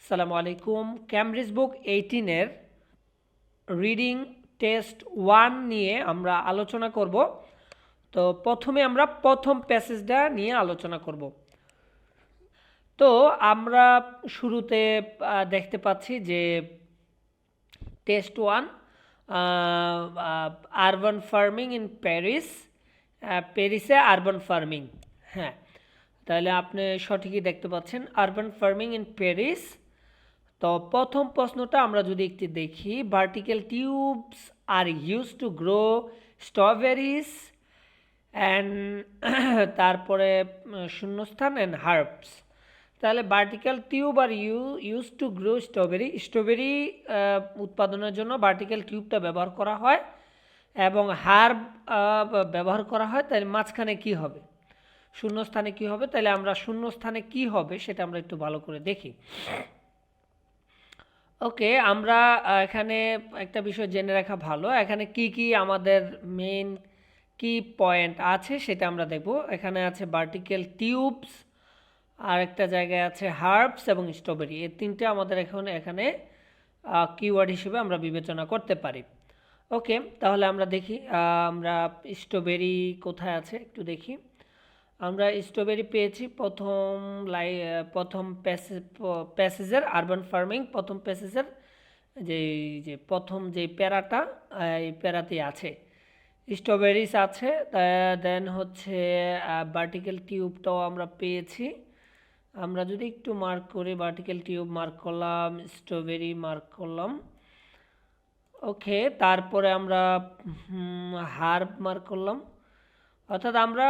আসসালামু আলাইকুম। ক্যামব্রিজ বুক 18 এর রিডিং টেস্ট 1 নিয়ে আমরা আলোচনা করব। তো প্রথমে আমরা প্রথম প্যাসেজটা নিয়ে আলোচনা করব। তো আমরা শুরুতে দেখতে পাচ্ছি যে test 1 urban farming in Paris, প্যারিসে আরবান ফার্মিং। হ্যাঁ, তাহলে আপনি সঠিকই দেখতে পাচ্ছেন, আরবান ফার্মিং ইন প্যারিস। তো প্রথম প্রশ্নটা আমরা যদি একটু দেখি, vertical tubes are use to grow strawberries and তারপরে শূন্যস্থান অ্যান্ড হার্বস। তাহলে vertical tube are use to grow strawberry উৎপাদনের জন্য ভার্টিক্যাল টিউবটা ব্যবহার করা হয় এবং হার্ব ব্যবহার করা হয়। তাহলে মাঝখানে কি হবে, শূন্যস্থানে কি হবে? তাহলে আমরা শূন্যস্থানে কি হবে সেটা আমরা একটু ভালো করে দেখি। ওকে, আমরা এখানে একটা বিষয় জেনে রাখা ভালো, এখানে কি কি আমাদের মেইন কি পয়েন্ট আছে সেটা আমরা দেখব। এখানে আছে ভার্টিক্যাল টিউবস, আর একটা জায়গায় আছে হার্বস এবং স্ট্রবেরি। এই তিনটে আমাদের এখানে কিওয়ার্ড হিসেবে আমরা বিবেচনা করতে পারি। ওকে, তাহলে আমরা দেখি আমরা স্ট্রবেরি কোথায় আছে একটু দেখি। আমরা স্ট্রবেরি পেয়েছি প্রথম প্যাসেজের আরবান ফার্মিং, প্রথম প্যাসেজের যে প্রথম যে প্যারাটা, এই প্যারাতেই আছে স্ট্রবেরিজ আছে। দেন হচ্ছে ভার্টিক্যাল টিউবটাও আমরা পেয়েছি। আমরা যদি একটু মার্ক করি, ভার্টিক্যাল টিউব মার্ক করলাম, স্ট্রবেরি মার্ক করলাম। ওকে, তারপরে আমরা হার্ব মার্ক করলাম। অর্থাৎ আমরা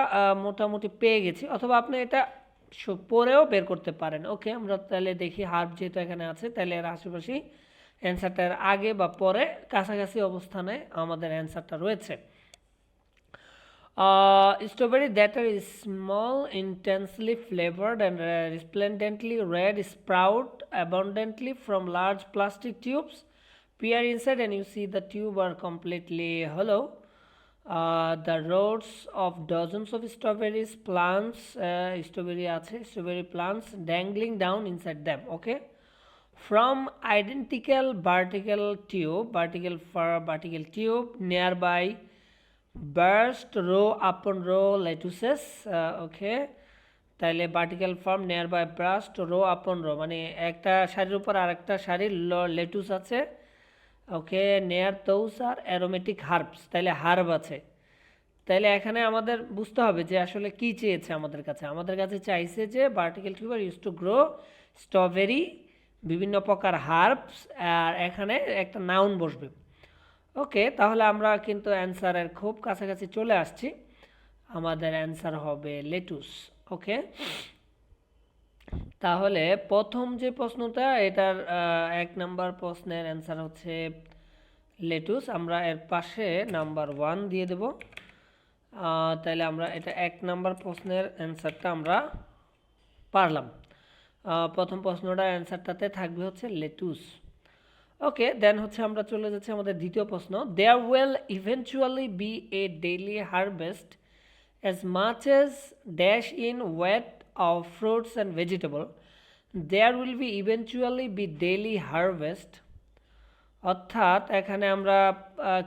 মোটামুটি পেয়ে গেছি, অথবা আপনি এটা পরেও বের করতে পারেন। ওকে, আমরা তাহলে দেখি হার্ব যেহেতু এখানে আছে, তাহলে এর আশেপাশেই অ্যান্সারটার আগে বা পরে কাছাকাছি অবস্থানে আমাদের অ্যান্সারটা রয়েছে। Strawberry that are small, intensely flavored and resplendently red sprout abundantly from large plastic tubes. Peer inside and you see the tube are completely hollow. The rows of dozens of strawberries plants, strawberry plants dangling down inside them. Okay, from identical vertical tube nearby burst row upon row lettuces. Okay, তাহলে vertical farm near by burst row upon row, মানে একটা সারির উপর আর একটা সারির lettuce আছে। ওকে, নেয়ার those are aromatic herbs, তাহলে হার্ব আছে। তাহলে এখানে আমাদের বুঝতে হবে যে আসলে কি চেয়েছে আমাদের কাছে চাইছে যে vertical tube use to grow strawberry, বিভিন্ন প্রকার হার্বস, আর এখানে একটা নাউন বসবে। ওকে, তাহলে আমরা কিন্তু অ্যান্সারের খুব কাছাকাছি চলে আসছি। আমাদের অ্যান্সার হবে লেটুস। ওকে, তাহলে প্রথম যে প্রশ্নটা, এটার 1 নাম্বার প্রশ্নের অ্যান্সার হচ্ছে লেটুস। আমরা এর পাশে নাম্বার 1 দিয়ে দেব। তাহলে আমরা এটা 1 নাম্বার প্রশ্নের অ্যান্সারটা আমরা পারলাম। প্রথম প্রশ্নটার অ্যান্সারটাতে থাকবে হচ্ছে লেটুস। ওকে, দেন হচ্ছে আমরা চলে যাচ্ছি আমাদের দ্বিতীয় প্রশ্ন। There will eventually be a daily harvest as much as dash in weight of fruits and vegetable. There will be eventually be daily harvest. অর্থাৎ এখানে আমরা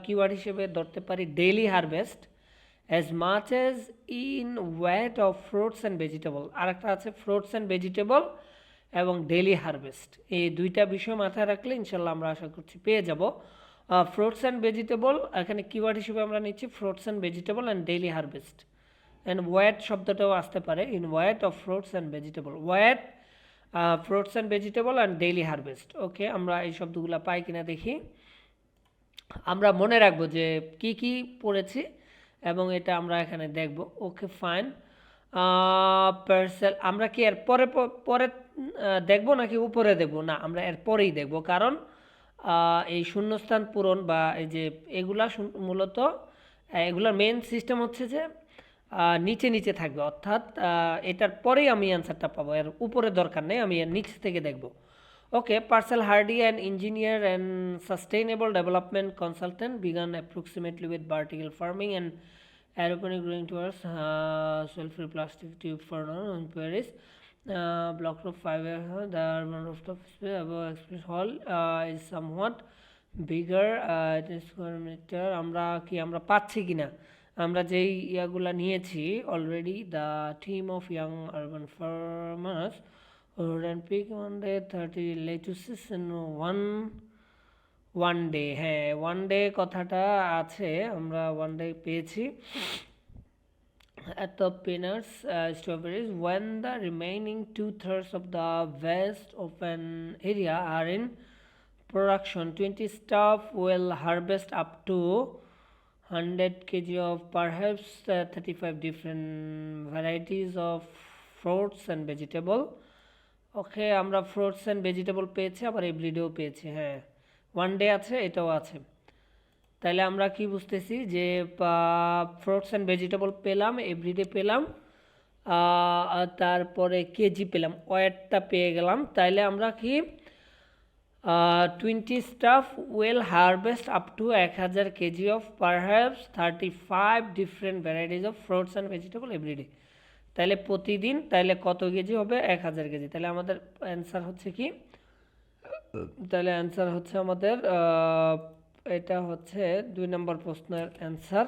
কিওয়ার্ড হিসেবে ধরতে পারি daily harvest, as much as in weight of fruits and vegetable। আর একটা আছে fruits and vegetable এবং daily harvest. এই দুইটা বিষয় মাথায় রাখলে ইনশাল্লাহ আমরা আশা করছি পেয়ে যাব। ফ্রুটস অ্যান্ড ভেজিটেবল এখানে কিওয়ার্ড হিসেবে আমরা নিচ্ছি fruits and vegetable and daily harvest. And weight শব্দটাও আসতে পারে, in weight of fruits and vegetable, weight fruits and vegetable and daily harvest. Okay, আমরা এই শব্দগুলো পাই কিনা দেখি। আমরা মনে রাখবো যে কি কি পড়েছি এবং এটা আমরা এখানে দেখব। ওকে, ফাইন। পার্সেল আমরা কি এর পরে পরে দেখব নাকি উপরে দেখব? না, আমরা এর পরেই দেখব, কারণ এই শূন্যস্থান পূরণ বা এই যে এগুলা মূলত এগুলার মেন সিস্টেম হচ্ছে যে নিচে নিচে থাকবে, অর্থাৎ এটার পরেই আমি অ্যান্সারটা পাবো, এর উপরে দরকার নেই, আমি এর নিচ থেকে দেখব। Okay, Purcell Hardy and engineer and sustainable development consultant began approximately with vertical farming and aeroponic growing towards cell-free plastic tube for non Paris. block of 5 the urban rooftop space above express hall is somewhat bigger it is square meter আমরা পাচ্ছি কিনা আমরা যেই ইয়াগুলা নিয়েছি already the team of young urban farmers and pick one day 30 lettuces in one day হ্যাঁ one day কথাটা আছে আমরা one day পেয়েছি at the peanuts strawberries when the remaining 2/3 of the west of an area are in production 20 staff will harvest up to 100 kg of perhaps 35 different varieties of fruits and vegetable ওকে আমরা fruits and vegetable পেয়েছি আবার এভরিডেও পেয়েছি হ্যাঁ one day আছে এটাও আছে তাহলে আমরা কি বুঝতেছি যে ফ্রুটস অ্যান্ড ভেজিটেবল পেলাম এভরিডে পেলাম তারপরে কেজি পেলাম ওয়েটটা পেয়ে গেলাম তাইলে আমরা কি 20 staff will harvest up to 1000 kg of perhaps 35 different varieties of fruits and vegetable every day তাহলে প্রতিদিন তাহলে কত কেজি হবে 1000 কেজি তাহলে আমাদের অ্যানসার হচ্ছে কি তাহলে অ্যানসার হচ্ছে আমাদের এটা হচ্ছে 2 নম্বর প্রশ্নের অ্যানসার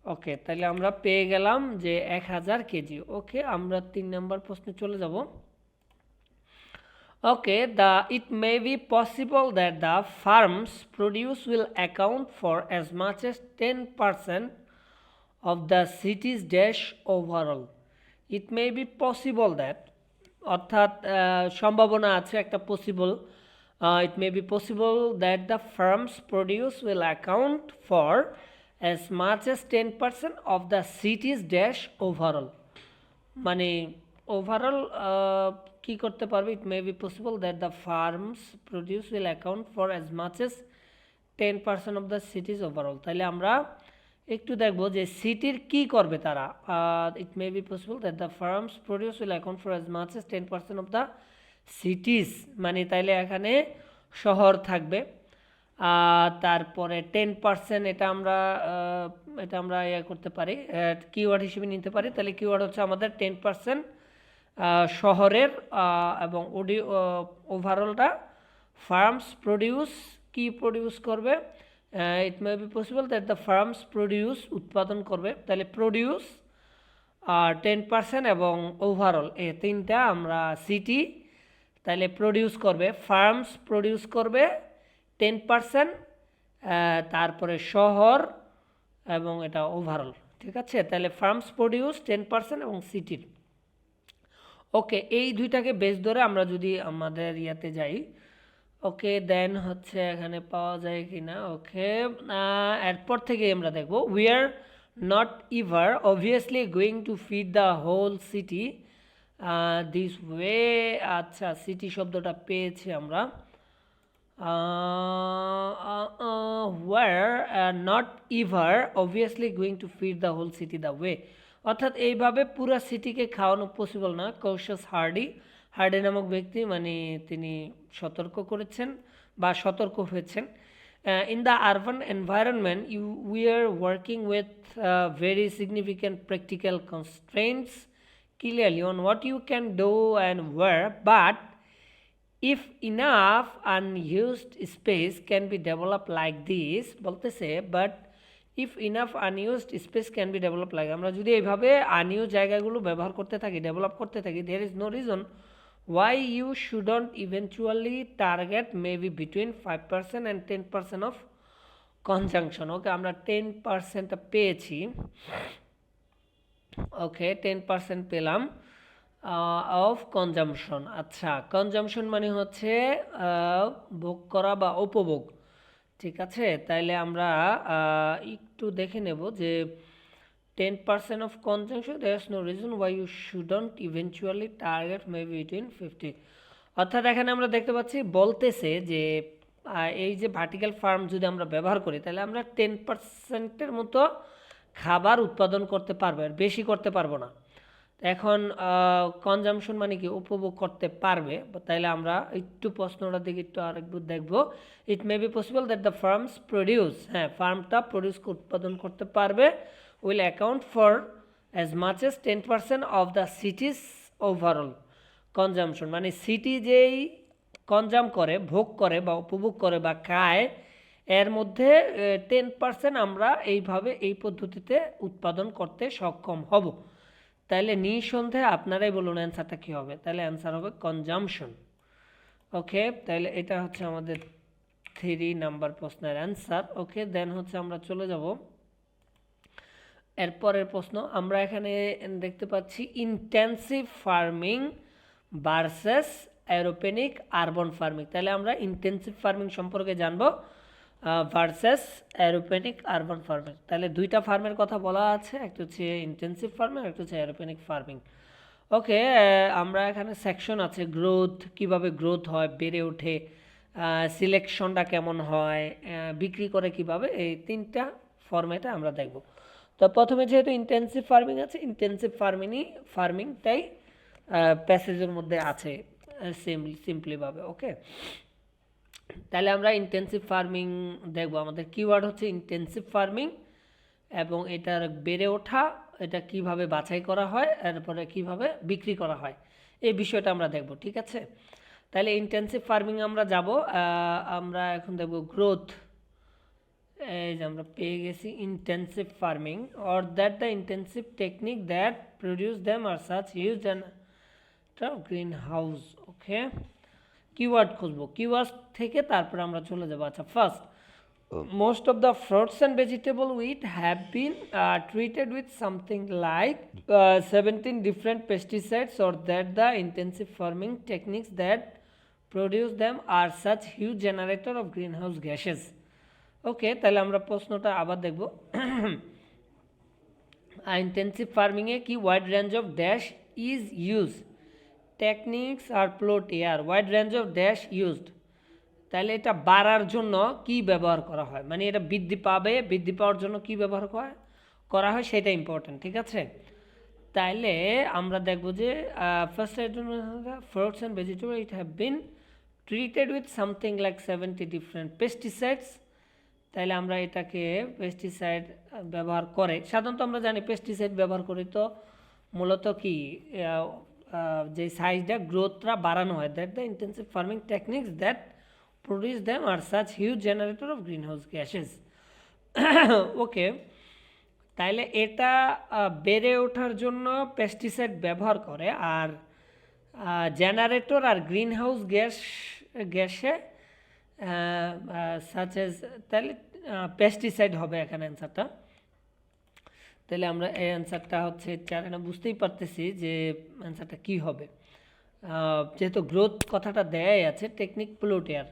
ওকে তাহলে আমরা পেয়ে গেলাম যে 1000 কেজি ওকে আমরা 3 নম্বর প্রশ্নে চলে যাব okay it may be possible that the farm's produce will account for as much as 10% of the city's dash overall it may be possible that অর্থাৎ সম্ভাবনা আছে একটা possible it may be possible that the farm's produce will account for as much as 10% of the city's dash overall মানে overall কি করতে পারবে it may be possible that the farm's produce will account for as much as 10% of the city's overall তাহলে আমরা একটু দেখব যে সিটির কি করবে তারা it may be possible that the farm's produce will account for as much as 10% of the cities মানে তাইলে এখানে শহর থাকবে তারপরে 10% এটা আমরা ইয়া করতে পারি কিওয়ার্ড হিসেবে নিতে পারি তাহলে কিওয়ার্ড হচ্ছে আমাদের 10% শহরের এবং ওভারঅলটা ফার্মস প্রডিউস কি প্রডিউস করবে it may be possible that the farms produce উৎপাদন করবে তাহলে প্রডিউস 10% এবং ওভারঅল এই তিনটা আমরা সিটি তাহলে প্রডিউস করবে ফার্মস প্রডিউস করবে 10% তারপরে শহর এবং এটা ওভারঅল ঠিক আছে তাহলে ফার্মস প্রডিউস 10% এবং সিটির ওকে এই দুইটাকে বেস ধরে আমরা যদি আমাদের ইয়াতে যাই ওকে দেন হচ্ছে এখানে পাওয়া যায় কিনা ওকে এরপর থেকে আমরা দেখব we are not ever obviously going to feed the whole city this way আচ্ছা সিটি শব্দটা পেয়েছি আমরা were not ever obviously going to feed the whole city the way অর্থাৎ এইভাবে পুরো সিটিকে খাওয়ানো পসিবল না কৌশস হার্ডি নামক ব্যক্তি মানে তিনি সতর্ক করেছেন বা সতর্ক হয়েছেন in the urban environment we are working with very significant practical constraints clearly on what you can do and where but if enough unused space can be developed like this বলতেছে but if enough unused space can be developed like আমরা যদি এইভাবে আনইউজ জায়গাগুলো ব্যবহার করতে থাকি develop করতে থাকি there is no reason why you shouldn't eventually target maybe between 5% and 10% of consumption ওকে আমরা 10% পেয়েছি ওকে 10% পেলাম অফ কনজাম্পশন আচ্ছা কনজাম্পশন মানে হচ্ছে ভোগ করা বা উপভোগ ঠিক আছে তাইলে আমরা একটু দেখে নেব যে 10% of consumption there is no reason why you shouldn't eventually target maybe between 50 অর্থাৎ এখানে আমরা দেখতে পাচ্ছি বলতেছে যে এই যে ভার্টিক্যাল ফার্ম যদি আমরা ব্যবহার করি তাহলে আমরা 10%-এর মতো খাবার উৎপাদন করতে পারবো আর বেশি করতে পারবো না এখন কনজাম্পশন মানে কি উপভোগ করতে পারবে তাইলে আমরা একটু প্রশ্নটা দিকে একটু আরেকবার দেখব it may be possible that the farms produce হ্যাঁ ফার্মটা প্রডিউস উৎপাদন করতে পারবে will account for as much as 10% of the city's overall consumption, মানে সিটি যেই কনজাম করে, ভোগ করে বা উপভোগ করে বা খায়, এর মধ্যে 10% আমরা এইভাবে এই পদ্ধতিতে উৎপাদন করতে সক্ষম হব। তাহলে নিঃসন্দেহে আপনারাই বলুন অ্যান্সারটা কী হবে। তাহলে অ্যান্সার হবে কনজামশন। ওকে, তাহলে এটা হচ্ছে আমাদের 3 নাম্বার প্রশ্নের অ্যান্সার। ওকে, দেন হচ্ছে আমরা চলে যাব এরপরের প্রশ্ন। আমরা এখানে দেখতে পাচ্ছি intensive farming versus aeroponic urban farming. তাহলে আমরা ইন্টেন্সিভ ফার্মিং সম্পর্কে জানবো ভার্সেস অ্যারোপেনিক আরবান ফার্মিং। তাহলে দুইটা ফার্মের কথা বলা আছে, একটা হচ্ছে ইন্টেন্সিভ ফার্মিং, একটা হচ্ছে অ্যারোপেনিক ফার্মিং। ওকে, আমরা এখানে সেকশন আছে গ্রোথ, কিভাবে গ্রোথ হয়, বেড়ে ওঠে, সিলেকশনটা কেমন হয়, বিক্রি করে কিভাবে, এই 3টা ফর্মেটে আমরা দেখব। তো প্রথমে যেহেতু ইন্টেন্সিভ ফার্মিং আছে, ইন্টেন্সিভ ফার্মিংটাই প্যাসেজের মধ্যে আছে সিম্পলিভাবে। ওকে, তাহলে আমরা ইন্টেন্সিভ ফার্মিং দেখব। আমাদের কিওয়ার্ড হচ্ছে ইন্টেন্সিভ ফার্মিং এবং এটার বেড়ে ওঠা, এটা কিভাবে বাছাই করা হয়, এরপরে কিভাবে বিক্রি করা হয়, এই বিষয়টা আমরা দেখব। ঠিক আছে, তাহলে ইন্টেন্সিভ ফার্মিং আমরা যাব। আমরা এখন দেখব গ্রোথ। এই যে আমরা পেয়ে গেছি intensive farming, or that the intensive technique that produce them are such used an greenhouse. Okay, keyword খুঁজবো, কিওয়ার্ড থেকে তারপরে আমরা চলে যাবো। আচ্ছা, first, most of the fruits and vegetable wheat have been treated with something like 17 different pesticides, or that the intensive farming techniques that produce them are such huge generator of greenhouse gases. Okay, তাহলে আমরা প্রশ্নটা আবার দেখব। Intensive ফার্মিংয়ে কি wide range of dash is use, techniques are plot air, wide range of dash used. তাহলে এটা বাড়ার জন্য কি ব্যবহার করা হয়, মানে এটা বৃদ্ধি পাওয়ার জন্য কি ব্যবহার করা হয় সেটা ইম্পর্টেন্ট। ঠিক আছে, তাইলে আমরা দেখব যে first fruits and vegetable it have been treated with something like 70 different pesticides. তাইলে আমরা এটাকে পেস্টিসাইড ব্যবহার করে, সাধারণত আমরা জানি পেস্টিসাইড ব্যবহার করি তো মূলত কি যে সাইজটা গ্রোথটা বাড়ানো হয়। That the intensive farming techniques that produce them are such huge generator of greenhouse gases. ওকে, তাইলে এটা বেড়ে ওঠার জন্য পেস্টিসাইড ব্যবহার করে, আর জেনারেটর আর গ্রিন হাউস গ্যাসে সাচ এজ, তাহলে পেস্টিসাইড হবে এখানে অ্যান্সারটা। তাহলে আমরা এই অ্যান্সারটা হচ্ছে 4, না বুঝতেই পারতেছি যে অ্যান্সারটা কী হবে, যেহেতু গ্রোথ কথাটা দেয়াই আছে, টেকনিক প্লট এয়ার,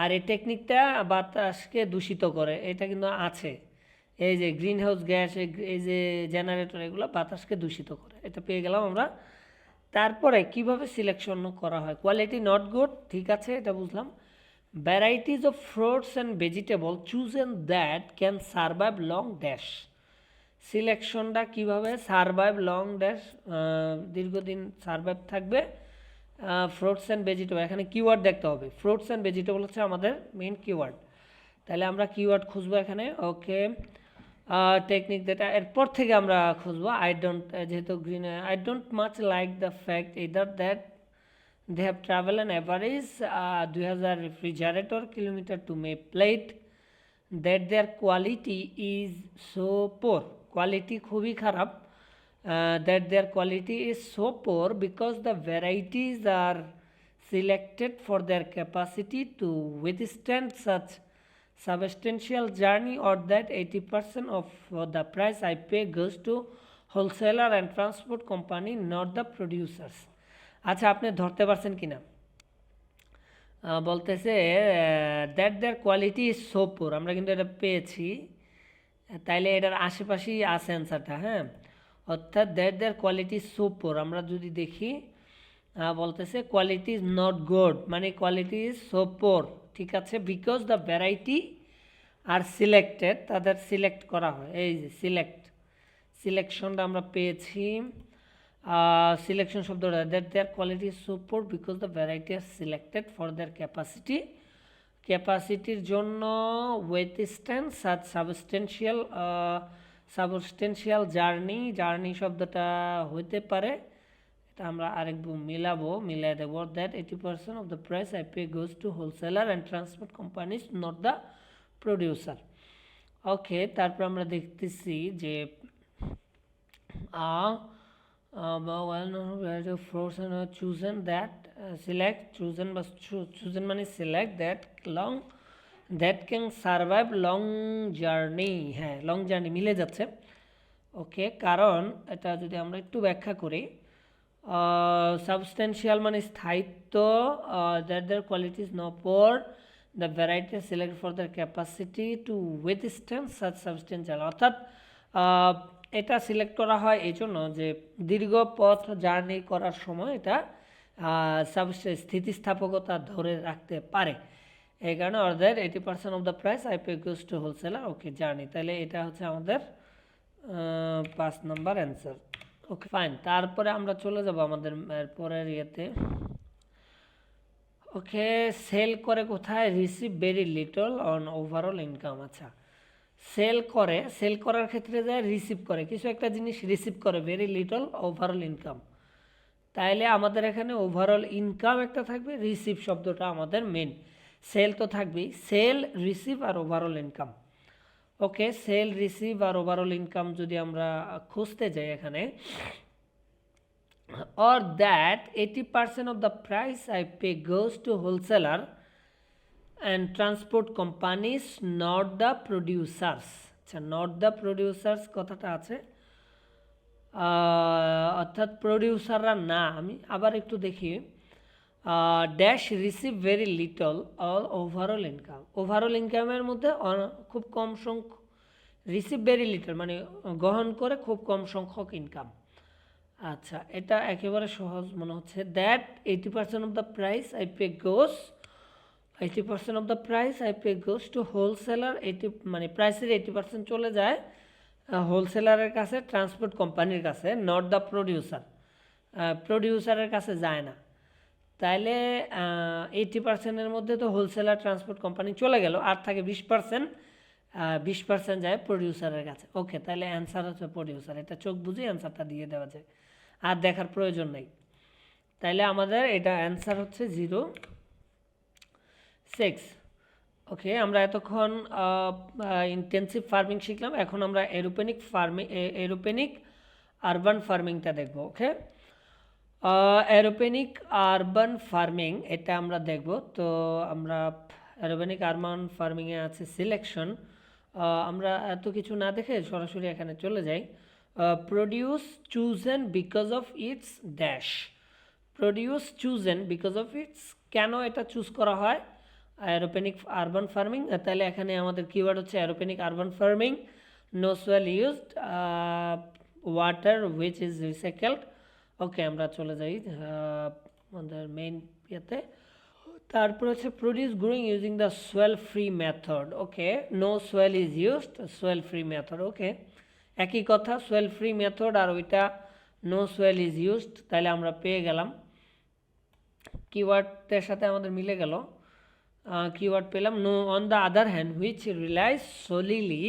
আর এই টেকনিকটা বাতাসকে দূষিত করে, এটা কিন্তু আছে। এই যে গ্রিন হাউস গ্যাস, এই যে জেনারেটর, এগুলো বাতাসকে দূষিত করে, এটা পেয়ে গেলাম আমরা। তারপরে কিভাবে সিলেকশন করা হয়, কোয়ালিটি নট গুড, ঠিক আছে, এটা বুঝলাম। Varieties of fruits and vegetable chosen that can survive long dash, সিলেকশনটা কিভাবে সারভাইভ লং ড্যাশ, দীর্ঘদিন সারভাইভ থাকবে। ফ্রুটস অ্যান্ড ভেজিটেবল, এখানে কিওয়ার্ড দেখতে হবে, ফ্রুটস অ্যান্ড ভেজিটেবল হচ্ছে আমাদের মেইন কিওয়ার্ড। তাহলে আমরা কিওয়ার্ড খুঁজবো এখানে। ওকে, টেকনিক যেটা এরপর থেকে আমরা খুঁজবো, যেহেতু green, I don't much like the fact either that they have travel an average 2000 refrigerator kilometre to may plate, that their quality is so poor, quality খুবই খারাপ। That their quality is so poor because the varieties are selected for their capacity to withstand such substantial journey, or that 80% of the price I pay goes to wholesaler and transport company, not the producers. আচ্ছা, আপনি ধরতে পারছেন কিনা, বলতেছে that their quality is so poor, আমরা কিন্তু এটা পেয়েছি, তাইলে এটার আশেপাশেই আছে অ্যান্সারটা। হ্যাঁ, অর্থাৎ that their quality so poor, আমরা যদি দেখি বলতেছে কোয়ালিটি ইজ নট গুড, মানে কোয়ালিটি ইজ সো পোর, ঠিক আছে, because the variety are selected, তাদের সিলেক্ট করা হয়। এই যে সিলেকশনটা আমরা পেয়েছি, সিলেকশন শব্দটা, that their quality is so poor because the variety are selected for their ক্যাপাসিটির জন্য উইথস্ট্যান্ড সাচ সাবস্টেন্সিয়াল জার্নি শব্দটা হইতে পারে, তা আমরা আরেকবার মিলাবো, মিলাই দেব that 80% of the price I pay goes to wholesaler and transport companies not the producer. Okay, তারপর আমরা দেখতেছি যে chosen that select chosen বা chosen মানে select that long that can survive long journey। হ্যাঁ, লং জার্নি মিলে যাচ্ছে। ওকে, কারণ এটা যদি আমরা একটু ব্যাখ্যা করি, সাবস্টেন্সিয়াল মানে স্থায়িত্ব, that their quality is no poor, the variety select for their capacity to withstand such substantial. অর্থাৎ এটা সিলেক্ট করা হয় এই জন্য যে দীর্ঘ পথ জার্নি করার সময় এটা স্থিতিস্থাপকতা ধরে রাখতে পারে, এই কারণে অর্থাৎ 80% of the price I pay goes to wholesaler. Okay, journey, তাহলে এটা হচ্ছে আমাদের 5 নম্বর অ্যান্সার। ওকে ফাইন, তারপরে আমরা চলে যাব আমাদের পরের ইয়েতে। ওকে, সেল করে কোথায়? Receive very little on overall income. আচ্ছা, সেল করে, সেল করার ক্ষেত্রে যায় রিসিভ করে, কিছু একটা জিনিস রিসিভ করে, ভেরি লিটল ওভারঅল ইনকাম। তাইলে আমাদের এখানে ওভারঅল ইনকাম একটা থাকবে, রিসিভ শব্দটা আমাদের মেন, সেল তো থাকবেই, সেল, রিসিভ আর ওভারঅল ইনকাম। ওকে, সেল, রিসিভ আর ওভারঅল ইনকাম যদি আমরা খুঁজতে যাই এখানে, or that 80% of the price I pay goes to wholesaler and transport companies not the producers। আচ্ছা, not the producers কথাটা আছে, অর্থাৎ প্রডিউসাররা না। আমি আবার একটু দেখি, dash receive very little all overall income. Overall ইনকামের মধ্যে খুব কম সংখ্যক, রিসিভ ভেরি লিটল মানে গ্রহণ করে খুব কম সংখ্যক ইনকাম। আচ্ছা, এটা একেবারে সহজ মনে হচ্ছে। That 80% of the price I pay goes, 80% of the price I pay goes to wholesaler, 80 মানে প্রাইসের 80% চলে যায় হোলসেলারের কাছে, ট্রান্সপোর্ট কোম্পানির কাছে, নট দ্য প্রডিউসার, প্রডিউসারের কাছে যায় না। তাইলে 80%-এর মধ্যে তো হোলসেলার, ট্রান্সপোর্ট কোম্পানি চলে গেল, আর থাকে 20%, 20% যায় প্রডিউসারের কাছে। ওকে, তাহলে অ্যান্সার হচ্ছে প্রডিউসার। এটা চোখ বুঝে অ্যান্সারটা দিয়ে দেওয়া যায়, আর দেখার প্রয়োজন নেই। তাইলে আমাদের এটা অ্যান্সার হচ্ছে 06। ওকে, আমরা এতক্ষণ ইন্টেন্সিভ ফার্মিং শিখলাম, এখন আমরা এরোপেনিক ফার্মিং, এরোপেনিক আরবান ফার্মিংটা দেখব। ওকে, এরোপেনিক আরবান ফার্মিং এটা আমরা দেখব। তো আমরা এরোপেনিক আরবান ফার্মিংয়ে আছে সিলেকশন, আমরা এত কিছু না দেখে সরাসরি এখানে চলে যাই। Produce chosen because of its dash, produce chosen because of its, কেন এটা চুজ করা হয় এরোপেনিক আরবান ফার্মিং? তাহলে এখানে আমাদের কিওয়ার্ড হচ্ছে aeroponic urban farming, no soil used, water which is recycled. Okay, আমরা চলে যাই আমাদের মেইন ইয়েতে। তারপর হচ্ছে produce growing using the soil free method. Okay, no soil is used, soil free method. Okay, একই কথা, সোয়েল ফ্রি মেথড আর ওইটা নো সোয়েল ইজ ইউজড, তাহলে আমরা পেয়ে গেলাম, কিওয়ার্ডের সাথে আমাদের মিলে গেল, কিওয়ার্ড পেলাম। No on the other hand which relies solely,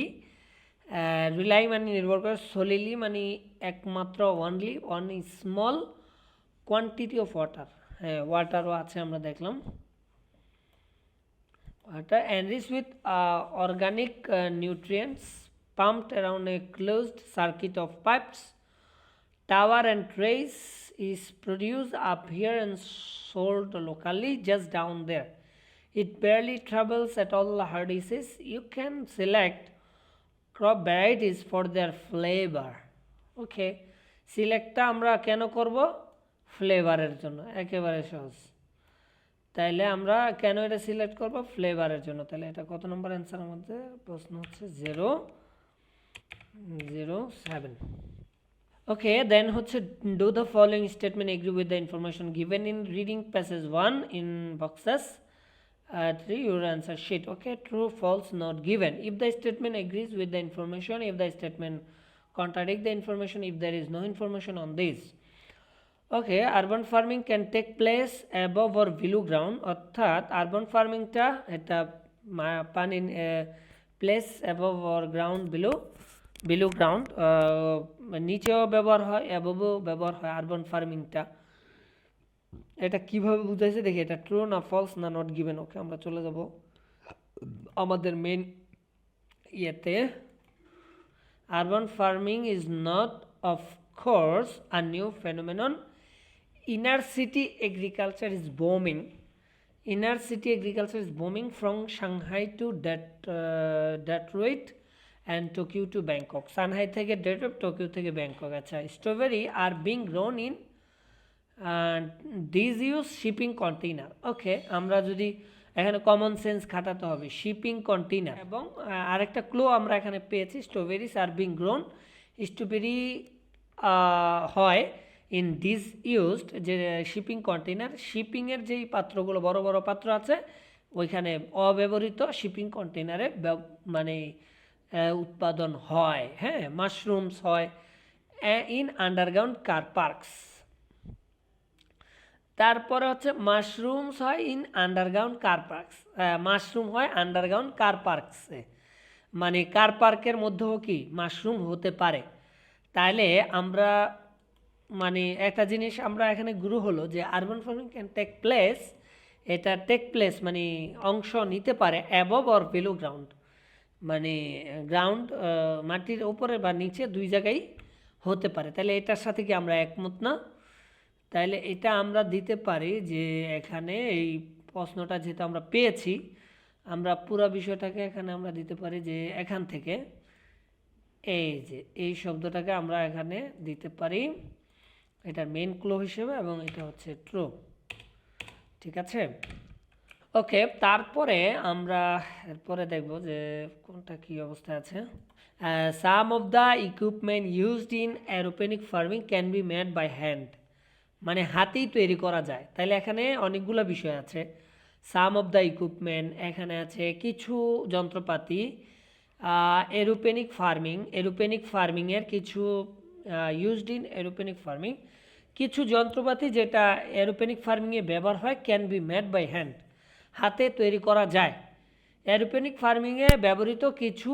rely মানে নির্ভর করে, সোলিলি মানে একমাত্র, only, on small quantity of water. হ্যাঁ, ওয়াটারও আছে আমরা দেখলাম, water enriched with organic nutrients pumped around a closed circuit of pipes. Tower and trays is produced up here and sold locally just down there. It barely travels at all hardishes. You can select crop varieties for their flavor. Okay, সিলেক্টটা আমরা কেন করব? ফ্লেভারের জন্য, একেবারে সহজ। তাইলে আমরা কেন এটা সিলেক্ট করব? ফ্লেভারের জন্য। তাহলে এটা কত নম্বর অ্যান্সার আমাদের? প্রশ্ন হচ্ছে 007। ওকে, দেন হচ্ছে do the following statement agree with the information given in reading passage 1 in boxes 3 your answer sheet. Okay, true, false, not given. If the statement agrees with the information, if the statement contradict the information, if there is no information on this. Okay, urban farming can take place above or below ground, অর্থাৎ urban ফার্মিংটা এটা পানি place above or ground, below ground, নিচেও ব্যবহার হয়, অ্যাবভও ব্যবহার হয় urban ফার্মিংটা। এটা কিভাবে বুঝাইছে দেখি, এটা ট্রু না ফলস না নট গিভেন। ওকে, আমরা চলে যাব আমাদের মেন ইয়েতে। Urban farming is not of course a new phenomenon, inner city agriculture is booming. Inner city agriculture is booming from Shanghai to Detroit and Tokyo to Bangkok. Shanghai থেকে Detroit, Tokyo থেকে Bangkok। আচ্ছা, strawberry are being grown in disused shipping container। ওকে, আমরা যদি এখানে common sense খাটাতে হবে, shipping container. এবং আরেকটা ক্লু আমরা এখানে পেয়েছি, strawberries are being grown. Strawberry হয় ইন ডিসইউজড যে শিপিং কন্টেইনার, শিপিংয়ের যেই পাত্রগুলো বড় বড় পাত্র আছে ওইখানে অব্যবহৃত শিপিং কন্টেইনারে মানে উৎপাদন হয়। হ্যাঁ, মাশরুমস হয় ইন আন্ডারগ্রাউন্ড কার পার্কস। তারপরে হচ্ছে মাশরুমস হয় in underground car parks, mushroom হয় আন্ডারগ্রাউন্ড কার পার্কসে, মানে কার পার্কের মধ্যেও কি মাশরুম হতে পারে। তাইলে আমরা মানে একটা জিনিস আমরা এখানে গুরু হলো যে urban farming can take place, এটা টেক প্লেস মানে অংশ নিতে পারে অ্যাবভ অর বিলো গ্রাউন্ড, মানে গ্রাউন্ড মাটির উপরে বা নিচে দুই জায়গায় হতে পারে। তাহলে এটার সাথে কি আমরা একমত না? তাহলে এটা আমরা দিতে পারি যে এখানে এই প্রশ্নটা যেহেতু আমরা পেয়েছি, আমরা পুরো বিষয়টাকে এখানে আমরা দিতে পারি যে এখান থেকে এই যে এই শব্দটাকে আমরা এখানে দিতে পারি এটার মেইন ক্লু হিসেবে, এবং এটা হচ্ছে ট্রু। ঠিক আছে, ওকে। তারপরে আমরা এরপরে দেখব যে কোনটা কি অবস্থায় আছে। Some of the equipment used in aeroponic farming can be made by hand, মানে হাতেই তৈরি করা যায়। তাহলে এখানে অনেকগুলো বিষয় আছে। সাম অফ দ্য ইকুইপমেন্ট, এখানে আছে কিছু যন্ত্রপাতি। এরোপনিক ফার্মিংয়ের কিছু ইউজড ইন এরোপনিক ফার্মিং, কিছু যন্ত্রপাতি যেটা এরোপনিক ফার্মিংয়ে ব্যবহার হয়, can be made by hand, হাতে তৈরি করা যায়। এরোপনিক ফার্মিংয়ে ব্যবহৃত কিছু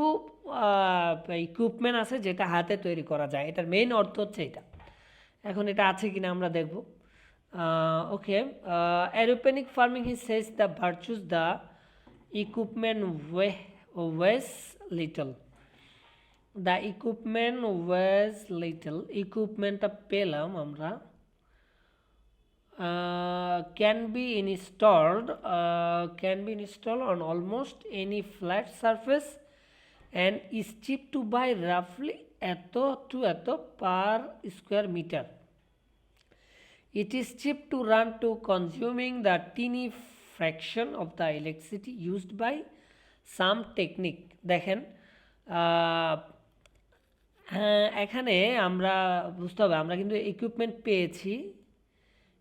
ইকুইপমেন্ট আছে যেটা হাতে তৈরি করা যায়। এটার মেইন অর্থ হচ্ছে এটা। এখন এটা আছে কিনা আমরা দেখব। Okay, aeroponic farming he says the virtues the equipment weighs little, the equipment weighs little, ইকুইপমেন্টটা পেলাম আমরা। Can be installed on almost any flat surface and is cheap to buy রাফলি এত টু এত per square metre. It is cheap to run to consuming the teeny fraction of the electricity used by some technique। দেখেন এখানে আমরা বুঝতে হবে, আমরা কিন্তু ইকুইপমেন্ট পেয়েছি,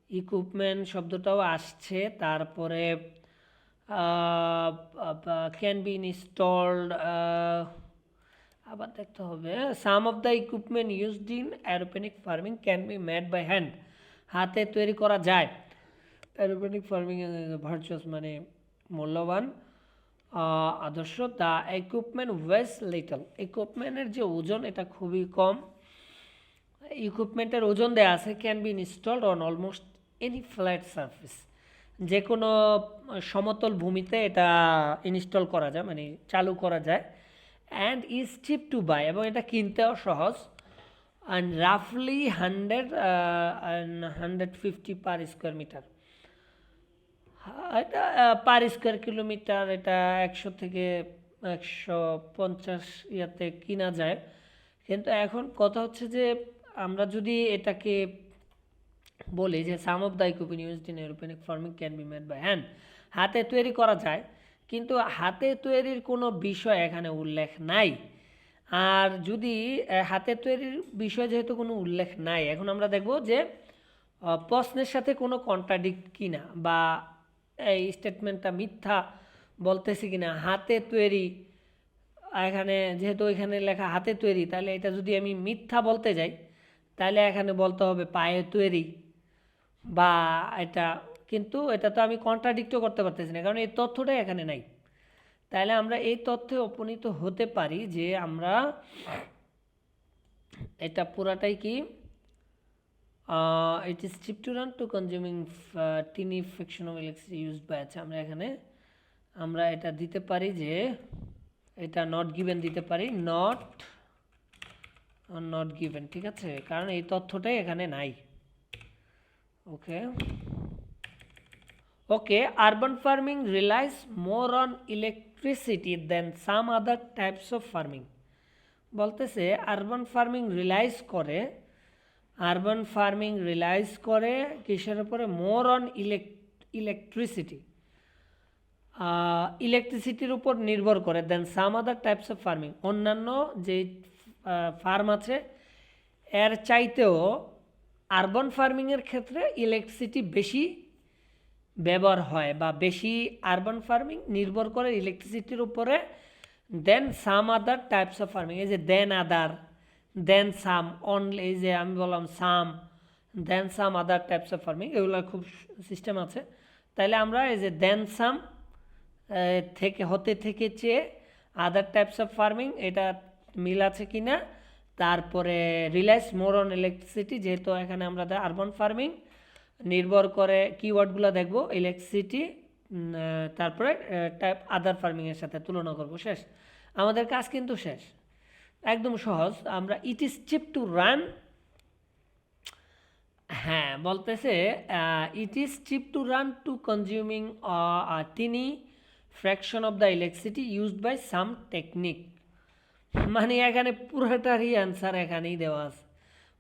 ইকুইপমেন্ট শব্দটাও আসছে। তারপরে ক্যান বি ইনস্টলড, আবার দেখতে হবে some of the equipment used in aeroponic farming can be made by hand, হাতে তৈরি করা যায়। অ্যারোপনিক ফার্মিং ভার্চুয়াস মানে মূল্যবান, আদর্শ। দ্য ইকুইপমেন্ট ওয়েস লিটল, ইকুইপমেন্টের যে ওজন এটা খুবই কম। ইকুইপমেন্টের ওজন দেওয়া আছে, can be installed on almost any flat surface, যে কোনো সমতল ভূমিতে এটা ইনস্টল করা যায়, মানে চালু করা যায়। And is cheap to buy, এবং এটা কিনতেও সহজ। and roughly 150 per square meter, এটা পার স্কোয়ার কিলোমিটার এটা 100 থেকে 150 ইয়াতে কিনা যায়। কিন্তু এখন কথা হচ্ছে যে আমরা যদি এটাকে বলি যে some of the equipment used in aeroponic farming can be made by hand, হাতে তৈরি করা যায়, কিন্তু হাতে তৈরির কোনো বিষয় এখানে উল্লেখ নাই। আর যদি হাতে তৈরির বিষয় যেহেতু কোনো উল্লেখ নাই, এখন আমরা দেখব যে প্রশ্নের সাথে কোনো কন্ট্রাডিক্ট কিনা, বা এই স্টেটমেন্টটা মিথ্যা বলতেছি কিনা। হাতে তৈরি, এখানে যেহেতু এখানে লেখা হাতে তৈরি, তাহলে এটা যদি আমি মিথ্যা বলতে যাই তাহলে এখানে বলতে হবে পায়ে তৈরি, বা এটা, কিন্তু এটা তো আমি কন্ট্রাডিক্টও করতে পারতেছি না, কারণ এই তথ্যটাই এখানে নাই। তাহলে আমরা এই তথ্যে উপনীত হতে পারি যে আমরা এটা পুরাটাই কি it is cheap to run to consuming tiny fraction of electricity used by, আচ্ছা আমরা এখানে আমরা এটা দিতে পারি যে এটা নট গিভেন দিতে পারি, নট গিভেন, ঠিক আছে, কারণ এই তথ্যটাই এখানে নাই। Okay urban farming relies more on electricity than some other types of farming. বলতেছে আরবান ফার্মিং রিলাইজ করে কিসের উপরে? মোর অন ইলেকট্রিসিটি, ইলেকট্রিসিটির উপর নির্ভর করে, দেন some other types of farming, অন্যান্য যে ফার্ম আছে এর চাইতেও আরবান ফার্মিংয়ের ক্ষেত্রে ইলেকট্রিসিটি বেশি ব্যবহার হয় বা বেশি আরবান ফার্মিং নির্ভর করে ইলেকট্রিসিটির উপরে দেন some other types of farming. এই যে দেন আদার, দেন সাম, অনলি, এই যে আমি বললাম সাম, দেন some other types of farming, এগুলো খুব সিস্টেম আছে। তাইলে আমরা এই যে দেন সাম থেকে চেয়ে আদার টাইপস অফ ফার্মিং এটা মিল আছে কি না, তারপরে রিলাইজ মোর অন ইলেকট্রিসিটি, যেহেতু এখানে আমরা আরবান ফার্মিং নির্ভর করে কিওয়ার্ডগুলো দেখব ইলেকট্রিসিটি, তারপরে টাইপ আদার ফার্মিংয়ের সাথে তুলনা করব, শেষ আমাদের কাজ কিন্তু শেষ, একদম সহজ। আমরা it is cheap to run, হ্যাঁ বলতেছে it is cheap to run to consuming tiny fraction of the electricity used by some technique. মানে এখানে পুরোটারই অ্যান্সার এখানেই দেওয়া আছে,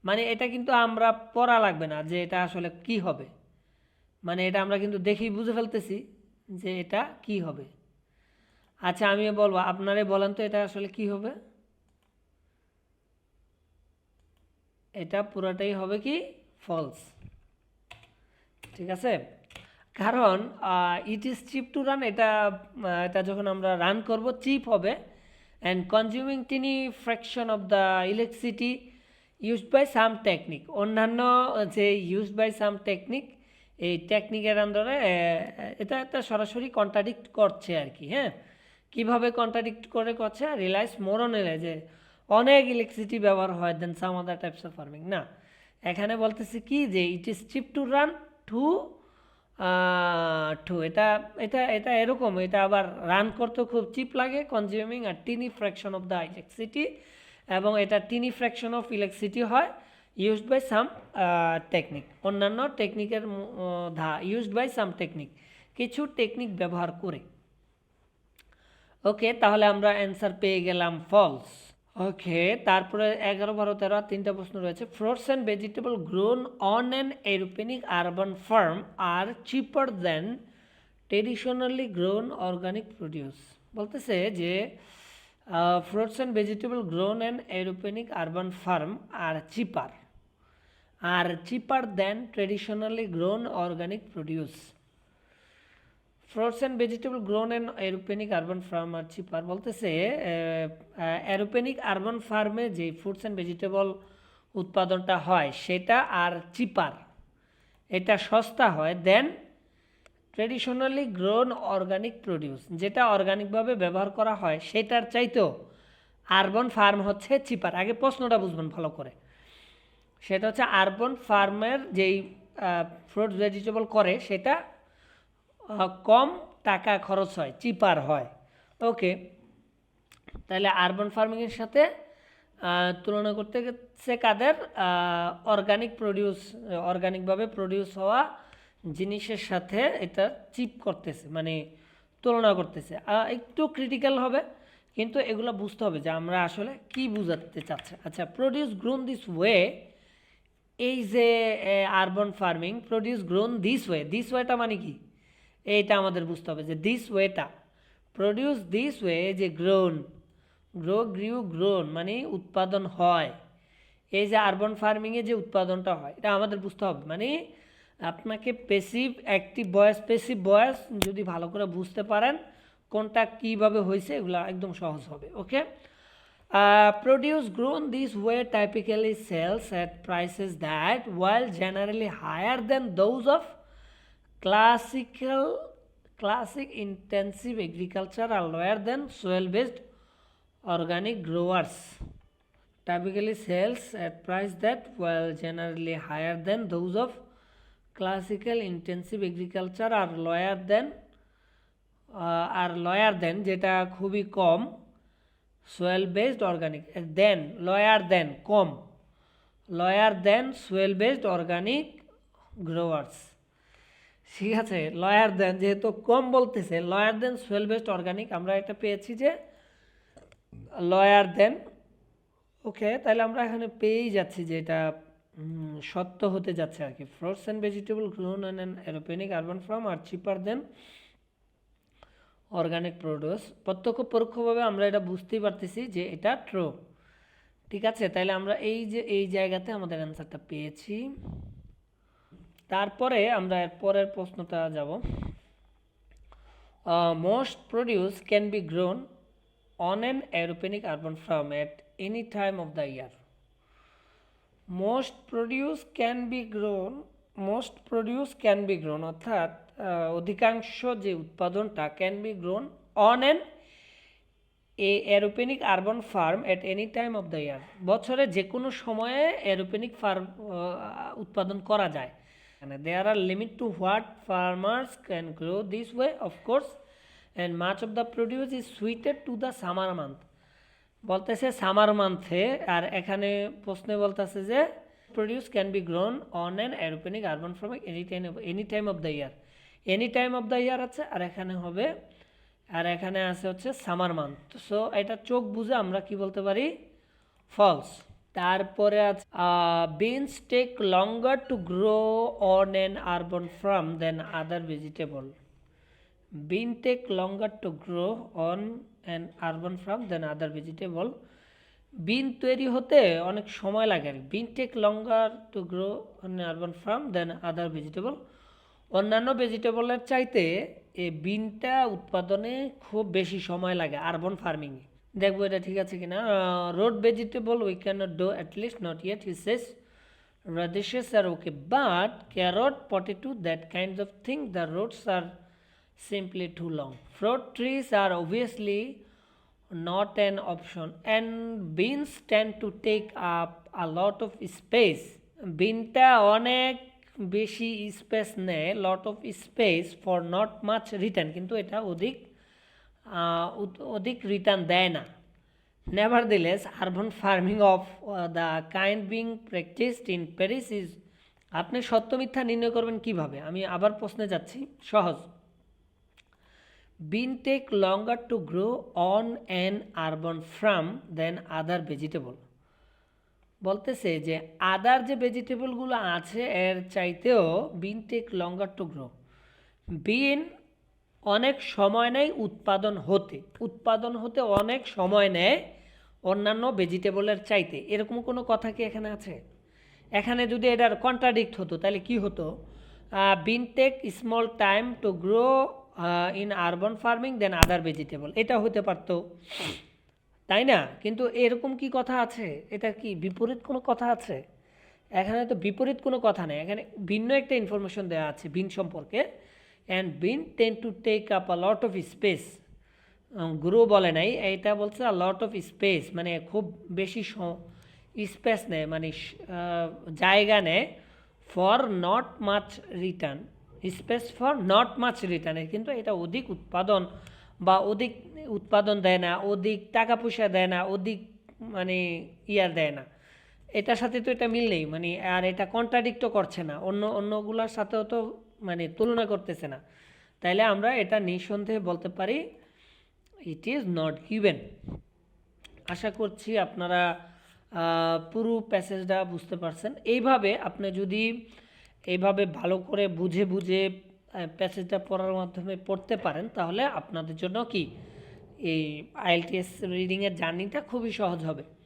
মানে এটা কিন্তু আমরা পড়া লাগবে না যে এটা আসলে কি হবে, মানে এটা আমরা কিন্তু দেখেই বুঝে ফেলতেছি যে এটা কি হবে। আচ্ছা আমি বলবো, আপনারাই বলেন তো এটা আসলে কি হবে? এটা পুরোটাই হবে কি ফলস, ঠিক আছে, কারণ it is cheap to run, এটা যখন আমরা রান করব চিপ হবে, and consuming tiny fraction of the electricity used by some technique, অন্যান্য যে ইউজড বাই সাম টেকনিক, এই টেকনিকের আন্ডারে এটা সরাসরি কন্ট্রাডিক্ট করছে আর কি। হ্যাঁ, কীভাবে কন্ট্রাডিক্ট করছে? রিলাইজ মোর অন যে অনেক ইলেকট্রিসিটি ব্যবহার হয় then some other types of farming, না, এখানে বলতেছে কি যে it is cheap to run to এটা এটা এটা এরকম, এটা আবার রান করতে খুব চিপ লাগে, consuming are tiny fraction of the electricity, এবং এটা টিনি ফ্র্যাকশন অফ ইলেকট্রিসিটি হয় ইউজড বাই সাম টেকনিক, অন্যান্য টেকনিকের ইউজড বাই সাম টেকনিক, কিছু টেকনিক ব্যবহার করে। ওকে, তাহলে আমরা অ্যান্সার পেয়ে গেলাম ফলস। ওকে, তারপরে 11, 12, 13 তিনটা প্রশ্ন রয়েছে। Fruits and vegetable grown on an aeroponic urban farm are cheaper than traditionally grown organic produce. বলতেছে যে fruits and vegetable grown an aeroponic urban farm are cheaper than traditionally grown organic produce. Fruits and vegetable grown and aeroponic urban farm are cheaper, বলতেছে aeroponic urban ফার্মে যে fruits and vegetable উৎপাদনটা হয় সেটা আর চিপার, এটা সস্তা হয় দেন ট্রেডিশনালি গ্রোন অর্গানিক প্রডিউস, যেটা অর্গানিকভাবে ব্যবহার করা হয় সেটার চাইতেও আরবান ফার্ম হচ্ছে চিপার। আগে প্রশ্নটা বুঝবেন ভালো করে, সেটা হচ্ছে আরবান ফার্মের যেই ফ্রুটস ভেজিটেবল করে সেটা কম টাকা খরচ হয়, চিপার হয়। ওকে, তাহলে আরবান ফার্মিংয়ের সাথে তুলনা করতে গেছে কাদের? অর্গানিকভাবে প্রডিউস হওয়া জিনিসের সাথে এটা চিপ করতেছে, মানে তুলনা করতেছে। একটু ক্রিটিক্যাল হবে, কিন্তু এগুলো বুঝতে হবে যে আমরা আসলে কি বুঝাতে চাচ্ছে। আচ্ছা, প্রডিউস গ্রোন দিস ওয়ে, এই যে urban farming produce grown this ওয়েটা মানে কি? এইটা আমাদের বুঝতে হবে যে দিস ওয়েটা, প্রডিউস দিস ওয়ে, যে গ্রোন মানে উৎপাদন হয়, এই যে আরবান ফার্মিংয়ে যে উৎপাদনটা হয় এটা আমাদের বুঝতে হবে। মানে আপনাকে passive, active voice, passive voice যদি ভালো করে বুঝতে পারেন কোনটা কীভাবে হয়েছে এগুলো একদম সহজ হবে। ওকে, produce grown this way typically sells at prices that, while generally higher than those of classic intensive agriculture, are lower than soil based organic growers. typically sells at price that well generally higher than those of classical intensive agriculture are lower than যেটা খুবই কম soil based organic then lower than soil based organic growers ঠিক আছে lower than যেহেতু কম বলতেছে lower than soil based organic আমরা এটা পেয়েছি যে lower than ওকে তাহলে আমরা এখানে পেয়েই যাচ্ছি যে এটা সত্য হতে যাচ্ছে আর কি fruits and vegetable grown on an aeroponic urban farm are cheaper than organic produce প্রত্যক্ষ পরোক্ষভাবে আমরা এটা বুঝতেই পারতেছি যে এটা ট্রু ঠিক আছে তাহলে আমরা এই জায়গাতে আমাদের অ্যানসারটা পেয়েছি তারপরে আমরা এর পরের প্রশ্নটা যাব most produce can be grown on an aeroponic urban farm at any time of the year most produce can be grown অর্থাৎ অধিকাংশ যে উৎপাদনটা can be grown on an aeroponic urban farm at any time of the year বছরে যে কোনো সময়ে aeroponic farm উৎপাদন করা যায় there are limit to what farmers can grow this way of course and much of the produce is suited to the summer month বলতেছে summer মান্থে আর এখানে প্রশ্নে বলতেছে যে produce can be grown on an aeroponic urban farm any time of the year any time of the ইয়ার আছে আর এখানে আছে হচ্ছে সামার মান্থ সো এটা চোখ বুঝে আমরা কি বলতে পারি ফলস তারপরে আছে beans take longer to grow on an urban farm than other vegetable bean take longer to grow on an urban farm than other vegetable bean তৈরি হতে অনেক সময় লাগে bean take longer to grow on urban farm than other vegetable অন্যান্য ভেজিটেবলের চাইতে এই বিনটা উৎপাদনে খুব বেশি সময় লাগে আরবান ফার্মিংয়ে দেখবো এটা ঠিক আছে কিনা root vegetable we can not do at least not yet he says radishes are okay but carrot potato that kinds of thing the roads are simply too long fruit trees are obviously not an option and beans tend to take up a lot of space বিনটা অনেক বেশি space নেয় লট of space for not much return কিন্তু এটা অধিক return দেয় না নেভারদিলেস urban farming of the kind being practised in Paris is আপনি সত্য মিথ্যা নির্ণয় করবেন কিভাবে আমি আবার প্রশ্নে যাচ্ছি সহজ bean take longer to grow on an urban farm than other vegetable বলতেছে যে আদার যে ভেজিটেবলগুলো আছে এর চাইতেও bean take longer to grow bean অনেক সময় নেয় উৎপাদন হতে অনেক সময় নেয় অন্যান্য ভেজিটেবলের চাইতে এরকম কোনো কথা কি এখানে আছে এখানে যদি এটার কন্ট্রাডিক্ট হতো তাহলে কি হতো bean take small time to grow in urban farming than other vegetable এটা হতে পারতো তাই না কিন্তু এরকম কি কথা আছে এটা কি বিপরীত কোনো কথা আছে এখানে তো বিপরীত কোনো কথা নেই এখানে ভিন্ন একটা ইনফরমেশন দেওয়া আছে বিন সম্পর্কে and bean tend to take up a lot of space grow বলে নাই এটা বলছে আ লট অফ স্পেস মানে খুব বেশি স্পেস নেয় মানে জায়গা নেয় for not much return space for not much রিটার্নের কিন্তু এটা অধিক উৎপাদন বা অধিক উৎপাদন দেয় না অধিক টাকা পয়সা দেয় না অধিক মানে দেয় না এটার সাথে তো এটা মিল নেই মানে আর এটা কন্ট্রাডিক্টও করছে না অন্যগুলোর সাথেও তো মানে তুলনা করতেছে না তাইলে আমরা এটা নিঃসন্দেহে বলতে পারি ইট ইজ নট গিভেন আশা করছি আপনারা পুরো প্যাসেজটা বুঝতে পারছেন এইভাবে আপনি যদি এইভাবে ভালো করে বুঝে প্যাসেজটা পড়ার মাধ্যমে পড়তে পারেন তাহলে আপনাদের জন্য কি এই IELTS রিডিংয়ের জার্নিটা খুবই সহজ হবে